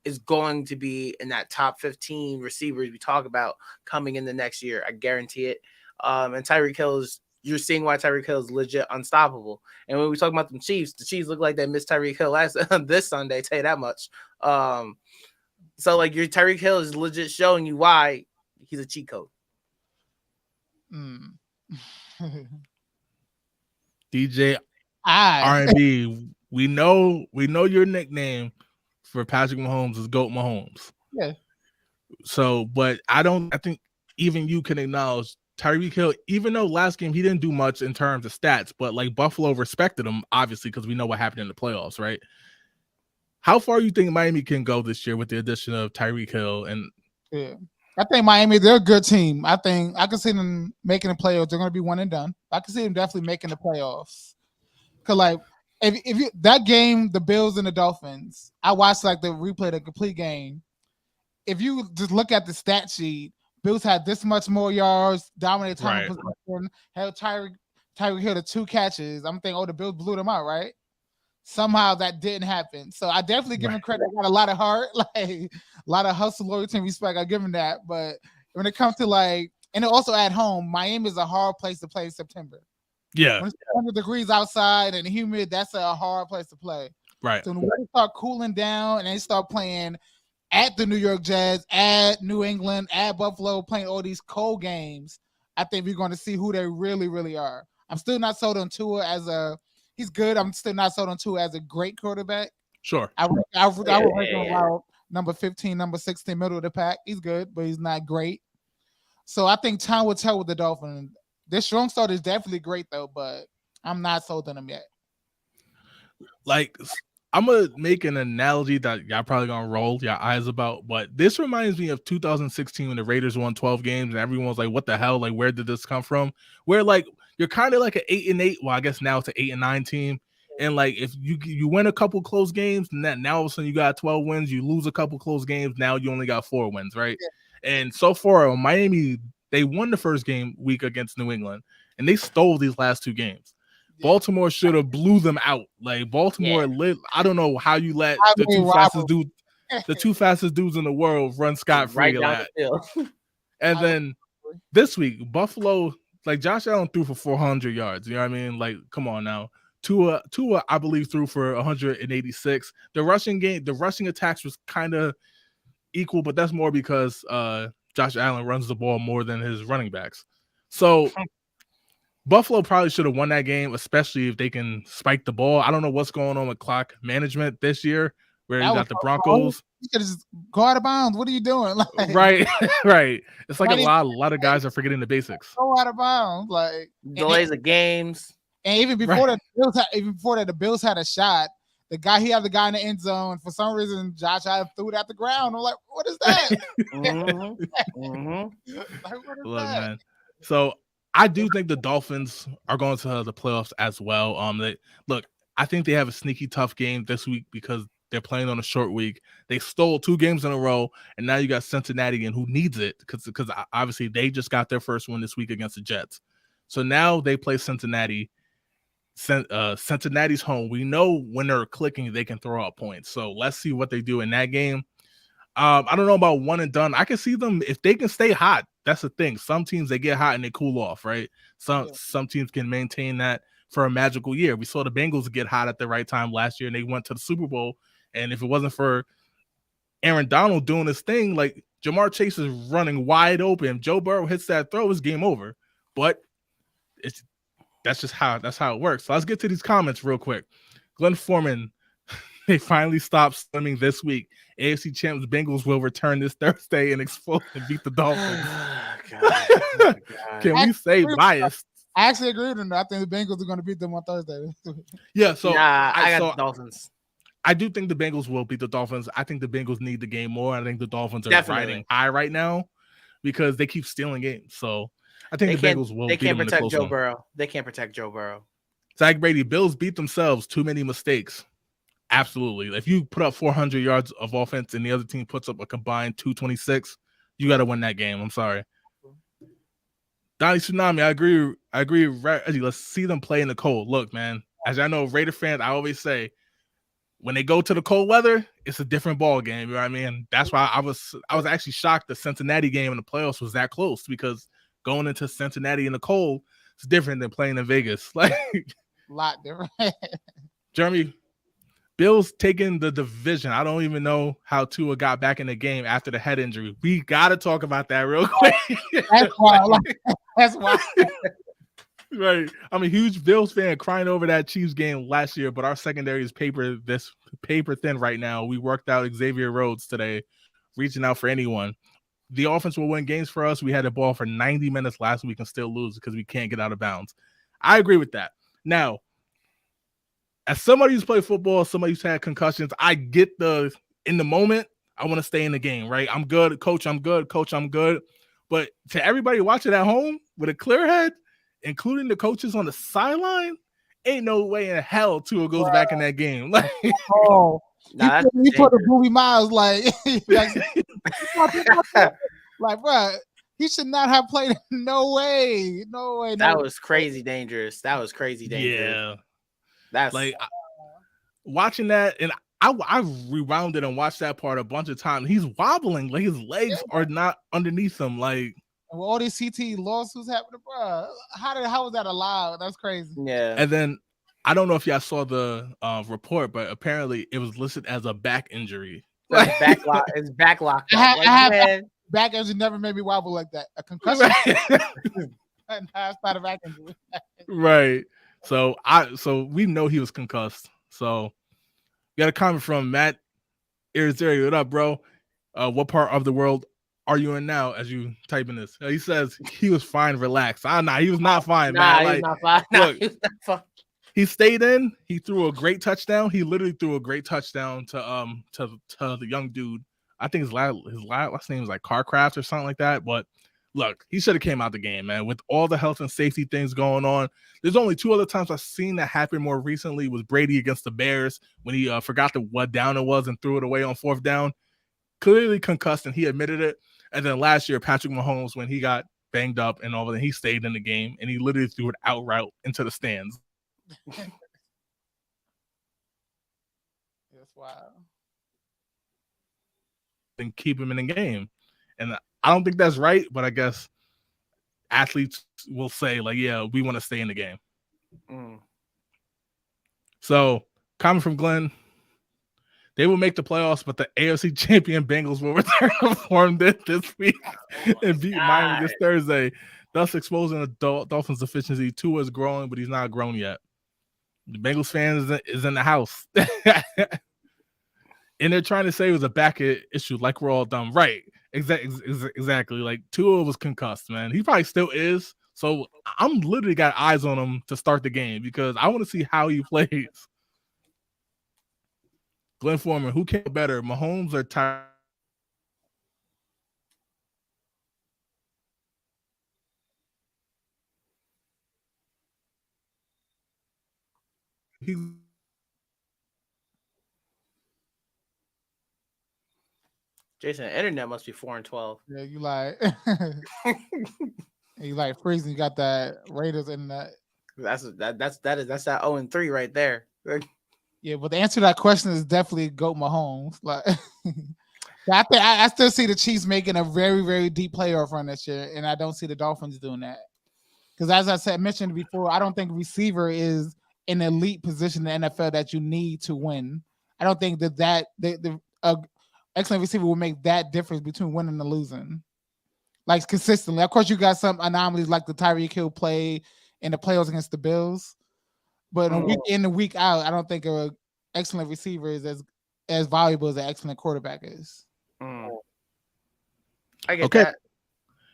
is going to be in that top 15 receivers we talk about coming in the next year. I guarantee it. And Tyreek Hill you're seeing why Tyreek Hill is legit unstoppable. And when we talk about the Chiefs look like they missed Tyreek Hill this Sunday, tell you that much. So like your Tyreek Hill is legit showing you why he's a cheat code. DJ R&B, we know your nickname for Patrick Mahomes is GOAT Mahomes. Yeah. So, but I think even you can acknowledge Tyreek Hill, even though last game he didn't do much in terms of stats, but like Buffalo respected him, obviously, because we know what happened in the playoffs, right? How far you think Miami can go this year with the addition of Tyreek Hill? And I think Miami, they're a good team. I think I can see them making the playoffs. They're going to be one and done. I can see them definitely making the playoffs. Because like, if you that game, the Bills and the Dolphins, I watched like the replay, the complete game. If you just look at the stat sheet, Bills had this much more yards, dominated time of possession, held Tyreek Hill to 2 catches. I'm thinking, the Bills blew them out, right? somehow that didn't happen. So I definitely give him credit. I got a lot of heart, like a lot of hustle, loyalty, and respect. I give him that. But when it comes to like, and also at home, Miami is a hard place to play in September. Yeah. When it's 100 degrees outside and humid, that's a hard place to play. Right. So when they start cooling down and they start playing at the New York Jets, at New England, at Buffalo, playing all these cold games, I think we're going to see who they really, really are. I'm still not sold on Tua as a he's good. I'm still not sold on Tua as a great quarterback. Sure. I would rank him about number 15, number 16, middle of the pack. He's good, but he's not great. So I think time will tell with the Dolphins. This strong start is definitely great though, but I'm not sold on him yet. Like, I'm gonna make an analogy that y'all probably gonna roll your eyes about, but this reminds me of 2016 when the Raiders won 12 games and everyone's like, "What the hell? Like, where did this come from?" Where like you're kind of like an 8-8. Well, I guess now it's an 8-9 team, and like if you win a couple close games, and that now all of a sudden you got 12 wins, you lose a couple close games, now you only got 4 wins, right? Yeah. And so far, Miami, they won the first game week against New England, and they stole these last 2 games. Baltimore should have blew them out. Like Baltimore lit. I don't know how you let the two fastest dudes in the world run scot-free. Right and then this week, Buffalo, like Josh Allen threw for 400 yards. You know what I mean? Like, come on now. Tua, I believe, threw for 186. The rushing attacks was kind of equal, but that's more because Josh Allen runs the ball more than his running backs. So Buffalo probably should have won that game, especially if they can spike the ball. I don't know what's going on with clock management this year, where you got the Broncos. You could just go out of bounds. What are you doing? Like, right. It's like a lot of guys are forgetting the basics. Go out of bounds, like delays of games. And even before that, the Bills had a shot. The guy in the end zone. For some reason, Josh Allen threw it at the ground. I'm like, what is that? Like, what is that? Man. So I do think the Dolphins are going to the playoffs as well. I think they have a sneaky tough game this week because they're playing on a short week. They stole 2 games in a row, and now you got Cincinnati again, who needs it because obviously they just got their first win this week against the Jets. So now they play Cincinnati. Cincinnati's home. We know when they're clicking, they can throw out points. So let's see what they do in that game. I don't know about one and done. I can see them if they can stay hot. That's the thing. Some teams, they get hot and they cool off, right? Some teams can maintain that for a magical year. We saw the Bengals get hot at the right time last year, and they went to the Super Bowl. And if it wasn't for Aaron Donald doing his thing, like Jamar Chase is running wide open. Joe Burrow hits that throw, it's game over. But that's how it works. So let's get to these comments real quick. Glenn Foreman, they finally stopped swimming this week. AFC champs Bengals will return this Thursday and explode and beat the Dolphins. God. Can we say biased? I actually agree with him. I think the Bengals are going to beat them on Thursday. Yeah, so I got the Dolphins. I do think the Bengals will beat the Dolphins. I think the Bengals need the game more. I think the Dolphins are riding high right now because they keep stealing games. So I think the Bengals will. They can't protect Joe Burrow. They can't protect Joe Burrow. Zach Brady, Bills beat themselves. Too many mistakes. Absolutely. If you put up 400 yards of offense and the other team puts up a combined 226, you got to win that game. I'm sorry. Donnie Tsunami, I agree. Reggie, let's see them play in the cold. Look, man, as I know, Raider fans, I always say, when they go to the cold weather, it's a different ball game. You know what I mean? That's why I was actually shocked the Cincinnati game in the playoffs was that close because going into Cincinnati in the cold, it's different than playing in Vegas. Like a lot different. Jeremy, Bills taking the division. I don't even know how Tua got back in the game after the head injury. We got to talk about that real quick. That's why. Right. I'm a huge Bills fan crying over that Chiefs game last year, but our secondary is paper thin right now. We worked out Xavier Rhodes today, reaching out for anyone. The offense will win games for us. We had the ball for 90 minutes last week and still lose because we can't get out of bounds. I agree with that. Now, as somebody who's played football, somebody who's had concussions, I get in the moment, I want to stay in the game, right? I'm good, coach, I'm good, coach, I'm good. But to everybody watching at home with a clear head, including the coaches on the sideline, ain't no way in hell Tua goes back in that game. Like, he put the Booby Miles like, bro, he should not have played. No way. That was crazy dangerous. Yeah. That's like watching that, and I rewound it and watched that part a bunch of times. He's wobbling, like his legs are not underneath him. Like, and with all these CT lawsuits happening, bro, how was that allowed? That's crazy. Yeah. And then I don't know if y'all saw the report, but apparently it was listed as a back injury. It's backlock. It's backlocked. I have back injury never made me wobble like that. A concussion. That's not a back injury. Right. So we know he was concussed. So you got a comment from Matt Irizarry. What up, bro? What part of the world are you in now as you type in this? He says he was fine, relax. Nah, he was not fine, man. He was not fine. Look, he was not fine. He stayed in. He threw a great touchdown. He literally threw a great touchdown to the young dude. I think his last name is like Carcraft or something like that. But look, he should have came out the game, man. With all the health and safety things going on, there's only 2 other times I've seen that happen more recently. Was Brady against the Bears when he forgot what down it was and threw it away on 4th down. Clearly concussed, and he admitted it. And then last year, Patrick Mahomes, when he got banged up and all that, he stayed in the game and he literally threw it out route into the stands. That's wild. And keep him in the game. And I don't think that's right, but I guess athletes will say, like, yeah, we want to stay in the game. So, comment from Glenn. They will make the playoffs, but the AFC champion Bengals will return to form this week and beat Miami this Thursday, thus exposing the Dolphins' deficiency. Tua is growing, but he's not grown yet. The Bengals fans is in the house. And they're trying to say it was a back issue, like we're all dumb. Right. Exactly. Like, Tua was concussed, man. He probably still is. So I'm literally got eyes on him to start the game because I want to see how he plays. Glenn Foreman, who came better, Mahomes or Tyreek? Jason, internet must be 4-12. Yeah, you like you like freezing. You got that Raiders in that. That's that 0-3 right there. Yeah, but the answer to that question is definitely GOAT Mahomes. Like, I still see the Chiefs making a very, very deep playoff run this year, and I don't see the Dolphins doing that. Because as I mentioned before, I don't think receiver is an elite position in the NFL that you need to win. I don't think that the excellent receiver will make that difference between winning and losing. Like, consistently. Of course, you got some anomalies like the Tyreek Hill play in the playoffs against the Bills. But a week in and week out, I don't think an excellent receiver is as valuable as an excellent quarterback is. I get that.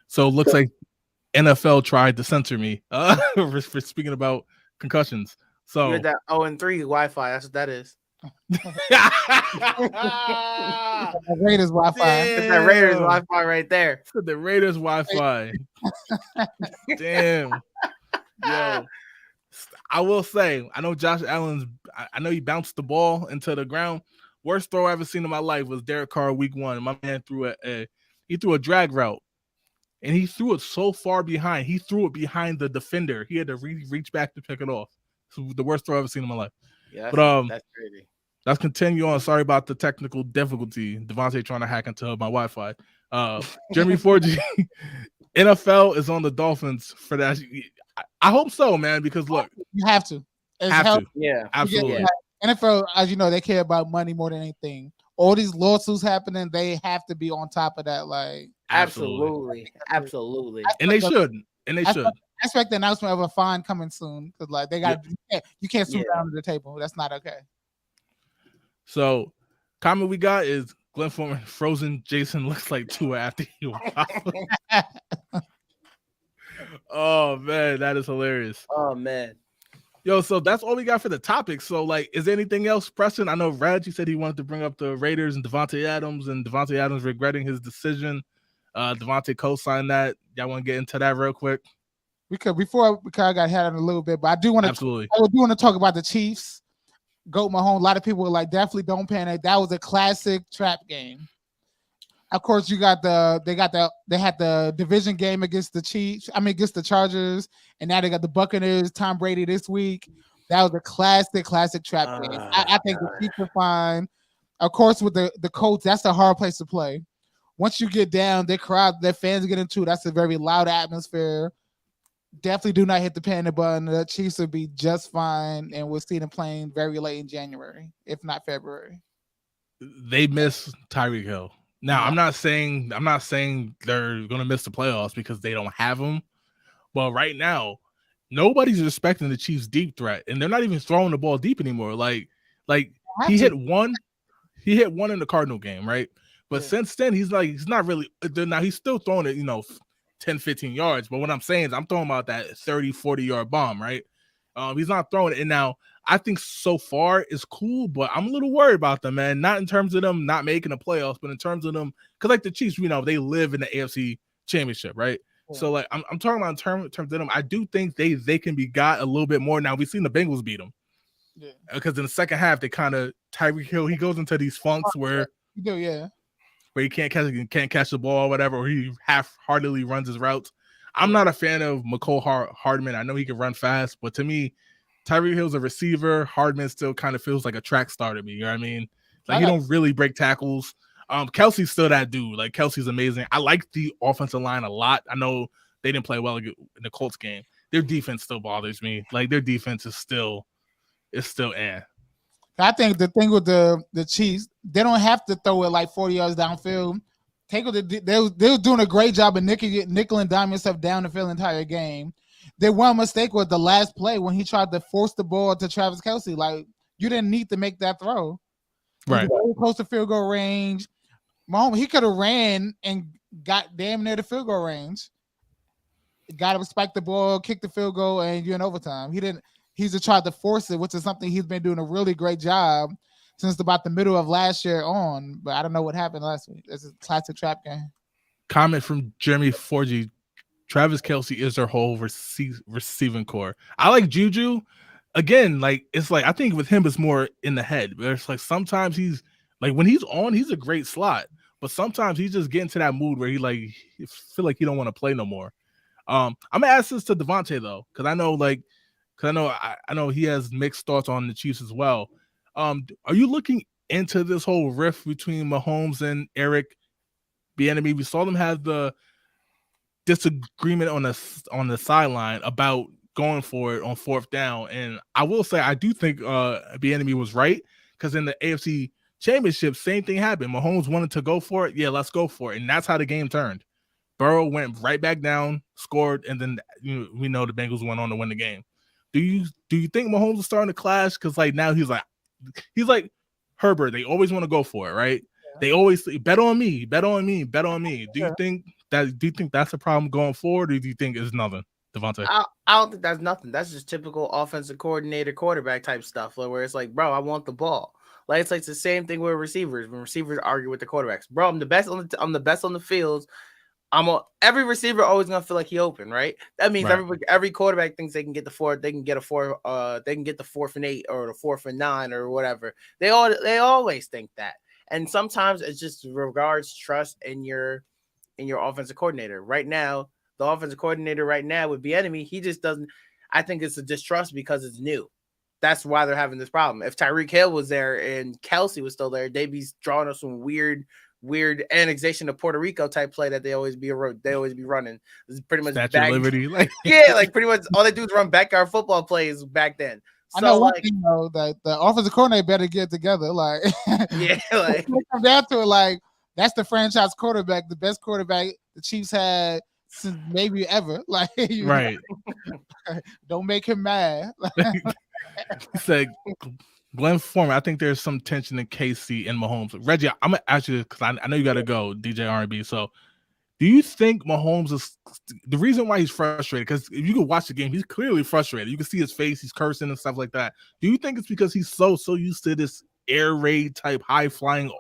So it looks like NFL tried to censor me for speaking about concussions. So you're that 0-3 Wi-Fi. That's what that is. Raiders Wi-Fi. It's that Raiders Wi-Fi right there. It's the Raiders Wi-Fi. Damn. Yo. I will say, I know Josh Allen's. I know he bounced the ball into the ground. Worst throw I ever seen in my life was Derek Carr week 1. My man threw a drag route, and he threw it so far behind. He threw it behind the defender. He had to reach back to pick it off. So the worst throw I ever seen in my life. Yeah, that's crazy. Let's continue on. Sorry about the technical difficulty. Devontae trying to hack into my Wi-Fi. Jeremy Forgy, NFL is on the Dolphins for that. I hope so, man, because look. You have to. Yeah, absolutely. NFL, as you know, they care about money more than anything. All these lawsuits happening, they have to be on top of that. Like, absolutely. And they should. I expect the announcement of a fine coming soon because, like, they got you can't sue down to the table. That's not okay. So, comment we got is Glenn Foreman, frozen Jason looks like Tua after he wobbled. Oh man, that is hilarious. Oh man. Yo, so that's all we got for the topic. So, like, is there anything else, Preston? I know Reggie said he wanted to bring up the Raiders and Devontae Adams regretting his decision. Devontae co-signed that. Y'all want to get into that real quick? Because I got had on a little bit, but I do want to. Absolutely. I do want to talk about the Chiefs. GOAT Mahomes. A lot of people were like, definitely don't panic. That was a classic trap game. Of course, they had the division game against the Chiefs. Against the Chargers, and now they got the Buccaneers, Tom Brady this week. That was a classic trap game. I think the Chiefs are fine. Of course, with the Colts, that's a hard place to play. Once you get down, their crowd, their fans get into it. That's a very loud atmosphere. Definitely do not hit the panic button. The Chiefs will be just fine, and we'll see them playing very late in January, if not February. They miss Tyreek Hill. Now, I'm not saying they're gonna miss the playoffs because they don't have him. But right now, nobody's respecting the Chiefs' deep threat, and they're not even throwing the ball deep anymore. Like he hit one in the Cardinal game, right? But since then, he's not really. Now he's still throwing it, 10, 15 yards. But what I'm saying is I'm throwing about that 30, 40-yard bomb, right? He's not throwing it. And now I think so far it's cool, but I'm a little worried about them, man. Not in terms of them not making the playoffs, but in terms of them, because like the Chiefs, they live in the AFC Championship, right? Yeah. So like I'm talking about in terms of them. I do think they can be got a little bit more. Now we've seen the Bengals beat them. Yeah. Because in the second half, they kind of Tyreek Hill, he goes into these funks where he can't catch the ball or whatever, or he half-heartedly runs his routes. I'm not a fan of McCole Hardman. I know he can run fast, but to me, Tyreek Hill's a receiver. Hardman still kind of feels like a track star to me. You know what I mean? Like he don't really break tackles. Kelsey's still that dude. Like Kelsey's amazing. I like the offensive line a lot. I know they didn't play well in the Colts game. Their defense still bothers me. Like their defense is still I think the thing with the Chiefs, they don't have to throw it like 40 yards downfield. They were doing a great job of nickel and diming stuff down the field the entire game. Their one mistake was the last play when he tried to force the ball to Travis Kelce. Like, you didn't need to make that throw. Right. Very close to field goal range. Mahomes, he could have ran and got damn near the field goal range. Got to spike the ball, kick the field goal, and you're in overtime. He didn't. He's just tried to force it, which is something he's been doing a really great job since about the middle of last year on. But I don't know what happened last week. It's a classic trap game. Comment from Jeremy Forgy. Travis Kelce is their whole receiving core. I like Juju. Again, like it's like I think with him it's more in the head. But it's like sometimes he's like when he's on, he's a great slot. But sometimes he's just getting to that mood where he feel like he don't want to play no more. I'm gonna ask this to Devontae though, because I know he has mixed thoughts on the Chiefs as well. Are you looking into this whole rift between Mahomes and Eric Bieniemy? We saw them have the disagreement on the sideline about going for it on fourth down, and I will say I do think Bieniemy was right, because in the AFC Championship, same thing happened. Mahomes wanted to go for it. Yeah, let's go for it, and that's how the game turned. Burrow went right back down, scored, and then we know the Bengals went on to win the game. Do you think Mahomes is starting to clash? Because like now he's like Herbert. They always want to go for it, right? Yeah. They always say, bet on me. Do you think that's a problem going forward, or do you think it's nothing, Devontae? I don't think that's nothing. That's just typical offensive coordinator, quarterback type stuff, where it's like, bro, I want the ball. Like it's like the same thing with receivers. When receivers argue with the quarterbacks, bro, I'm the best on the fields. Every receiver always gonna feel like he open, right? That means every quarterback thinks they can get the 4th and 8 or the 4th and 9 or whatever. They always think that. And sometimes it's just regards trust in your offensive coordinator. Right now, the offensive coordinator with Bieniemy, he just doesn't. I think it's a distrust because it's new. That's why they're having this problem. If Tyreek Hill was there and Kelsey was still there, they'd be drawing us some weird annexation of Puerto Rico type play that they always be running. This is pretty much Liberty, pretty much all they do is run backyard football plays back then. So, I know one thing though, that the offensive coordinator better get together. Like come down to it, like that's the franchise quarterback, the best quarterback the Chiefs had since maybe ever. Like right. Don't make him mad. He said Glenn Foreman, I think there's some tension in KC and Mahomes. Reggie, I'm gonna ask you because I know you got to go, DJ R&B. So, do you think Mahomes is the reason why he's frustrated? Because if you can watch the game, he's clearly frustrated. You can see his face; he's cursing and stuff like that. Do you think it's because he's so used to this air raid type high flying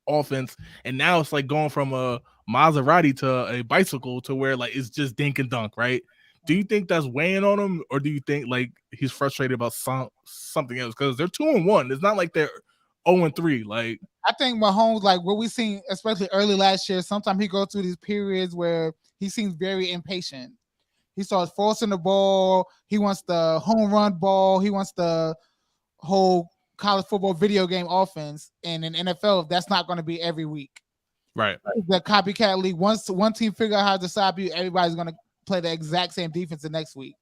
offense, and now it's like going from a Maserati to a bicycle to where like it's just dink and dunk, right? Do you think that's weighing on him, or do you think like he's frustrated about something else? Because they're 2-1. It's not like they're 0-3. Like I think Mahomes, like what we seen, especially early last year, sometimes he goes through these periods where he seems very impatient. He starts forcing the ball. He wants the home run ball. He wants the whole college football video game offense. And in NFL, that's not going to be every week. Right. The copycat league. Once one team figure out how to stop you, everybody's going to play the exact same defense the next week.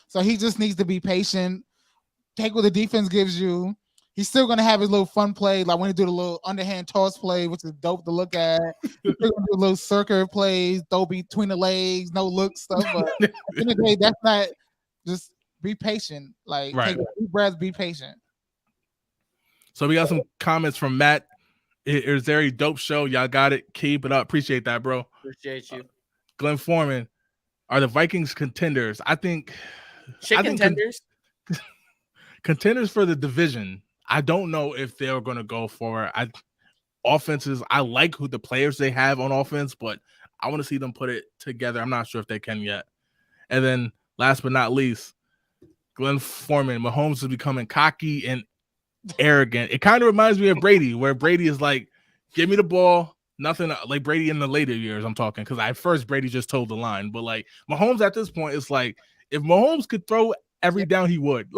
So he just needs to be patient. Take what the defense gives you. He's still going to have his little fun play, like when he do the little underhand toss play, which is dope to look at. He's still going to do little circular plays, throw between the legs, no look stuff. But at the end of the day, that's not just be patient. Like, take a deep breath, be patient. So we got some comments from Matt. It was a very dope show. Y'all got it. Keep it up. Appreciate that, bro. Appreciate you. Glenn Foreman, are the Vikings contenders? I think contenders. Contenders for the division. I don't know if they're going to go for offenses. I like who the players they have on offense, but I want to see them put it together. I'm not sure if they can yet. And then last but not least, Glenn Foreman, Mahomes is becoming cocky and arrogant. It kind of reminds me of Brady, where Brady is like, give me the ball. Nothing like Brady in the later years, I'm talking, because at first Brady just told the line. But like Mahomes at this point, it's like, if Mahomes could throw every down, he would.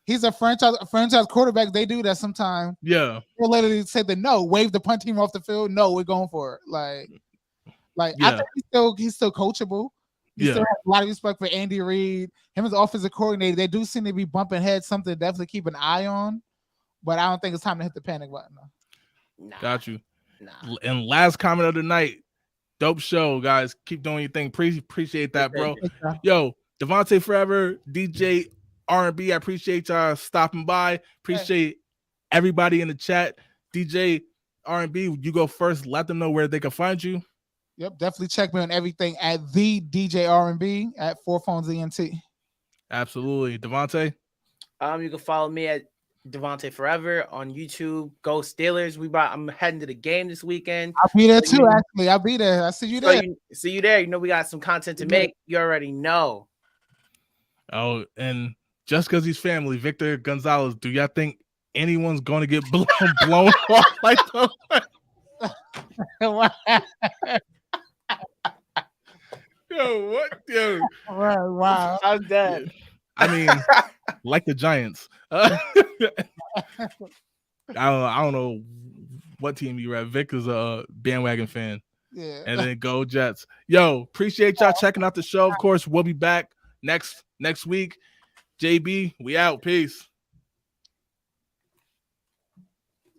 He's a franchise quarterback. They do that sometimes. Yeah. They'll literally say the no, wave the punt team off the field. No, we're going for it. Like I think he's still coachable. He still has a lot of respect for Andy Reid. Him as offensive coordinator, they do seem to be bumping heads, something to definitely keep an eye on. But I don't think it's time to hit the panic button. Nah. Got you. Nah. And last comment of the night. Dope show, guys. Keep doing your thing. Appreciate that, bro. Yo, Devontae Forever, DJ R&B. I appreciate y'all stopping by. Appreciate everybody in the chat. DJ R&B, you go first. Let them know where they can find you. Yep, definitely check me on everything at the DJ R&B at 4Phones ENT. Absolutely. Devontae? You can follow me at Devontae Forever on YouTube. Go Steelers. I'm heading to the game this weekend. I'll be there too, actually. I'll be there. I see you there. See you there. You know we got some content to make. You already know. Oh, and just because he's family, Victor Gonzalez, do y'all think anyone's going to get blown off like that? Yo, what? Yo. Wow. I'm dead. I mean, like the Giants. I don't know what team you at. Vic is a bandwagon fan. Yeah. And then go Jets. Yo, appreciate y'all checking out the show. Of course, we'll be back next week. JB, we out. Peace.